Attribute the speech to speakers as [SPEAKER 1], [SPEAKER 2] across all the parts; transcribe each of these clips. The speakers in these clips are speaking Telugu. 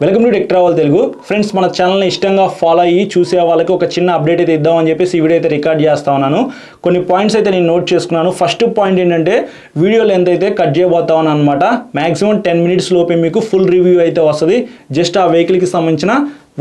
[SPEAKER 1] Welcome to tech travel Telugu friends, మన ఛానల్ని ఇష్టంగా ఫాలో అయ్యి చూసే వాళ్ళకి ఒక చిన్న అప్డేట్ అయితే ఇద్దామని చెప్పేసి ఈ వీడియో అయితే రికార్డ్ చేస్తా ఉన్నాను. కొన్ని పాయింట్స్ అయితే నేను నోట్ చేసుకున్నాను. ఫస్ట్ పాయింట్ ఏంటంటే వీడియో లెంత్ అయితే కట్ చేయబోతా ఉన్నాను అనమాట. మ్యాక్సిమం 10 minutes లోపే మీకు ఫుల్ రివ్యూ అయితే వస్తుంది. జస్ట్ ఆ వెహికల్కి సంబంధించిన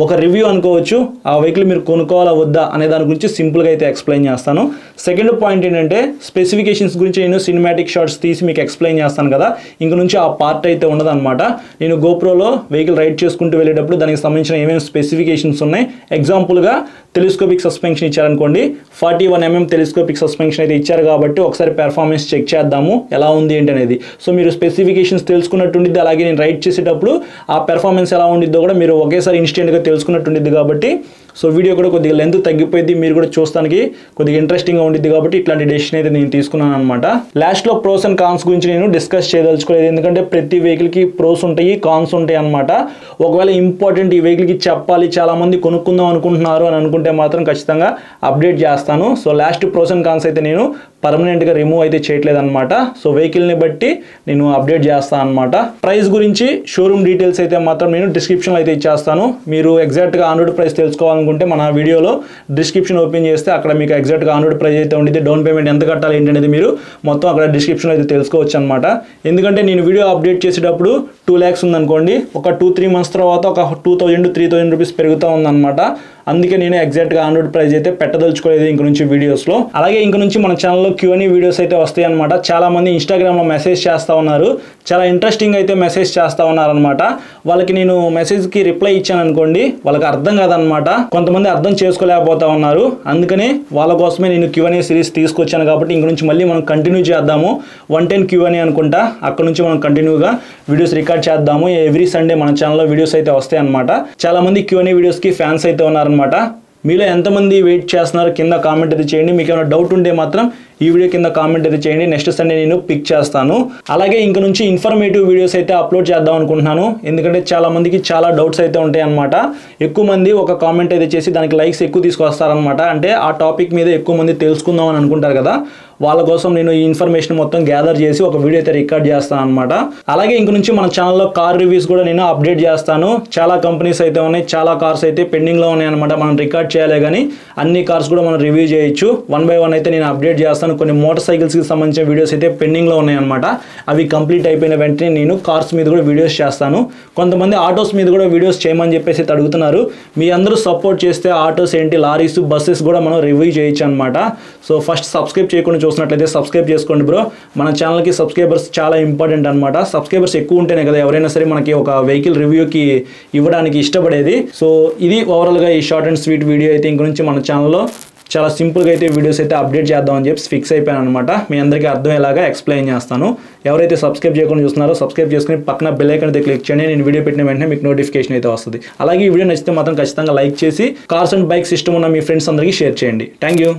[SPEAKER 1] ఒక రివ్యూ అనుకోవచ్చు. ఆ వెహికల్ మీరు కొనుక్కోవాలా వద్దా అనే దాని గురించి సింపుల్గా అయితే ఎక్స్ప్లెయిన్ చేస్తాను. సెకండ్ పాయింట్ ఏంటంటే స్పెసిఫికేషన్స్ గురించి నేను సినిమాటిక్ షార్ట్స్ తీసి మీకు ఎక్స్ప్లెయిన్ చేస్తాను కదా, ఇంక నుంచి ఆ పార్ట్ అయితే ఉండదన్నమాట. నేను గోప్రోలో వెహికల్ రైడ్ చేసుకుంటూ వెళ్ళేటప్పుడు దానికి సంబంధించిన ఏమేమి స్పెసిఫికేషన్స్ ఉన్నాయి, ఎగ్జాంపుల్గా టెలిస్కోపిక్ సస్పెన్షన్ ఇచ్చారనుకోండి, 41mm టెలిస్కోపిక్ సస్పెన్షన్ అయితే ఇచ్చారు కాబట్టి ఒకసారి పెర్ఫార్మెన్స్ చెక్ చేద్దాము ఎలా ఉంది ఏంటి అనేది. సో మీరు స్పెసిఫికేషన్స్ తెలుసుకున్నట్టుండిద్ది, అలాగే నేను రైడ్ చేసేటప్పుడు ఆ పెర్ఫార్మెన్స్ ఎలా ఉండిద్దో కూడా మీరు ఒకేసారి ఇన్స్టెంట్గా తెలుసుకున్నట్టుండిద్ది. కాబట్టి సో వీడియో కూడా కొద్దిగా లెంత్ తగ్గిపోయింది, మీరు కూడా చూస్తానికి కొద్దిగా ఇంట్రెస్టింగ్గా ఉండిద్ది. కాబట్టి ఇట్లాంటి డెసిషన్ అయితే నేను తీసుకున్నాను అనమాట. లాస్ట్లో ప్రోస్ అండ్ కాన్స్ గురించి నేను డిస్కస్ చేయదలుచుకోలేదు, ఎందుకంటే ప్రతి వెహికల్కి ప్రోస్ ఉంటాయి, కాన్స్ ఉంటాయి అనమాట. ఒకవేళ ఇంపార్టెంట్ ఈ వెహికల్కి చెప్పాలి, చాలామంది కొనుక్కుందాం అనుకుంటున్నారు అని అనుకుంటే మాత్రం ఖచ్చితంగా అప్డేట్ చేస్తాను. So last pros and cons అయితే నేను పర్మనెంట్గా రిమూవ్ అయితే చేయట్లేదు అనమాట. సో వెహికల్ని బట్టి నేను అప్డేట్ చేస్తాను అనమాట. ప్రైస్ గురించి షోరూమ్ డీటెయిల్స్ అయితే మాత్రం నేను డిస్క్రిప్షన్లో అయితే ఇచ్చేస్తాను. మీరు ఎగ్జాక్ట్గా ఆన్ రోడ్ ప్రైస్ తెలుసుకోవాలనుకుంటే మన వీడియోలో డిస్క్రిప్షన్ ఓపెన్ చేస్తే అక్కడ మీకు ఎగ్జాక్ట్గా ఆన్ రోడ్ ప్రైస్ అయితే ఉండేది, డౌన్ పేమెంట్ ఎంత కట్టాలి ఏంటనేది మీరు మొత్తం అక్కడ డిస్క్రిప్షన్లో అయితే తెలుసుకోవచ్చు అనమాట. ఎందుకంటే నేను వీడియో అప్డేట్ చేసేటప్పుడు 2 lakhs ఉందనుకోండి, ఒక 2-3 months తర్వాత ఒక 2000-3000 రూపీస్ పెరుగుతూ ఉందన్నమాట. అందుకే నేను ఎగ్జాక్ట్గా ఆన్ రోడ్ ప్రైస్ అయితే పెట్టదలుచుకోలేదు ఇంక నుంచి వీడియోస్లో. అలాగే ఇంక నుంచి మన ఛానల్లో Q&A వీడియోస్ అయితే వస్తాయి అనమాట. చాలామంది ఇన్స్టాగ్రామ్లో మెసేజ్ చేస్తూ ఉన్నారు, చాలా ఇంట్రెస్టింగ్ అయితే మెసేజ్ చేస్తూ ఉన్నారనమాట. వాళ్ళకి నేను మెసేజ్కి రిప్లై ఇచ్చాను అనుకోండి, వాళ్ళకి అర్థం కాదనమాట, కొంతమంది అర్థం చేసుకోలేకపోతా ఉన్నారు. అందుకనే వాళ్ళ కోసమే నేను Q&A సిరీస్ తీసుకొచ్చాను. కాబట్టి ఇంక నుంచి మళ్ళీ మనం కంటిన్యూ చేద్దాము. 110 Q&A అనుకుంటా, అక్కడ నుంచి మనం కంటిన్యూగా వీడియోస్ రికార్డ్ చేద్దాము. ఎవ్రీ సండే మన ఛానల్లో వీడియోస్ అయితే వస్తాయి అనమాట. చాలామంది Q&A వీడియోస్కి ఫ్యాన్స్ అయితే ఉన్నారనమాట. మీలో ఎంతమంది వెయిట్ చేస్తున్నారు కింద కామెంట్ అయితే చేయండి. మీకు ఏమైనా డౌట్ ఉంటే మాత్రం ఈ వీడియో కింద కామెంట్ అయితే చేయండి, నెక్స్ట్ సండే నేను పిక్ చేస్తాను. అలాగే ఇంక నుంచి ఇన్ఫర్మేటివ్ వీడియోస్ అయితే అప్లోడ్ చేద్దాం అనుకుంటున్నాను, ఎందుకంటే చాలా మందికి చాలా డౌట్స్ అయితే ఉంటాయి అనమాట. ఎక్కువ మంది ఒక కామెంట్ అయితే చేసి దానికి లైక్స్ ఎక్కువ తీసుకొస్తారనమాట. అంటే ఆ టాపిక్ మీద ఎక్కువ మంది తెలుసుకుందాం అని అనుకుంటారు కదా, వాళ్ళ కోసం నేను ఈ ఇన్ఫర్మేషన్ మొత్తం గ్యాదర్ చేసి ఒక వీడియో అయితే రికార్డ్ చేస్తాను అనమాట. అలాగే ఇంక నుంచి మన ఛానల్లో కార్ రివ్యూస్ కూడా నేను అప్డేట్ చేస్తాను. చాలా కంపెనీస్ అయితే ఉన్నాయి, చాలా కార్స్ అయితే పెండింగ్లో ఉన్నాయి అనమాట. మనం రికార్డ్ చేయాలి కానీ అన్ని కార్స్ కూడా మనం రివ్యూ చేయొచ్చు. 1 by 1 అయితే నేను అప్డేట్ చేస్తాను. కొన్ని మోటార్ సైకిల్స్కి సంబంధించిన వీడియోస్ అయితే పెండింగ్లో ఉన్నాయన్నమాట. అవి కంప్లీట్ అయిపోయిన వెంటనే నేను కార్స్ మీద కూడా వీడియోస్ చేస్తాను. కొంతమంది ఆటోస్ మీద కూడా వీడియోస్ చేయమని చెప్పేసి అడుగుతున్నారు. మీ అందరూ సపోర్ట్ చేస్తే ఆటోస్ ఏంటి, లారీస్, బస్సెస్ కూడా మనం రివ్యూ చేయొచ్చు అనమాట. సో ఫస్ట్ సబ్స్క్రైబ్ చేయకుండా చూసినట్లయితే సబ్స్క్రైబ్ చేసుకోండి బ్రో. మన ఛానల్కి సబ్స్క్రైబర్స్ చాలా ఇంపార్టెంట్ అనమాట. సబ్స్క్రైబర్స్ ఎక్కువ ఉంటేనే కదా ఎవరైనా సరే మనకి ఒక వెహికల్ రివ్యూకి ఇవ్వడానికి ఇష్టపడేది. సో ఇది ఓవరాల్గా ఈ షార్ట్ అండ్ స్వీట్ వీడియో అయితే ఇంక నుంచి మన ఛానల్లో చాలా సింపుల్గా అయితే వీడియోస్ అయితే అప్డేట్ చేద్దామని చెప్పి ఫిక్స్ అయిపోయాను అనమాట. మీ అందరికీ అర్థమయ్యేలాగా ఎక్స్ప్లెయిన్ చేస్తాను. ఎవరైతే సబ్స్క్రైబ్ చేయకుండా చూస్తున్నారో సబ్స్క్రైబ్ చేసుకుని పక్కన బెల్ ఐకాన్ అయితే క్లిక్ చేయండి. నేను వీడియో పెట్టిన వెంటనే మీకు నోటిఫికేషన్ అయితే వస్తుంది. అలాగే ఈ వీడియో నచ్చితే మాత్రం ఖచ్చితంగా లైక్ చేసి కార్స్ అండ్ బైక్స్ ఇష్టం ఉన్న మీ ఫ్రెండ్స్ అందరికీ షేర్ చేయండి. Thank you.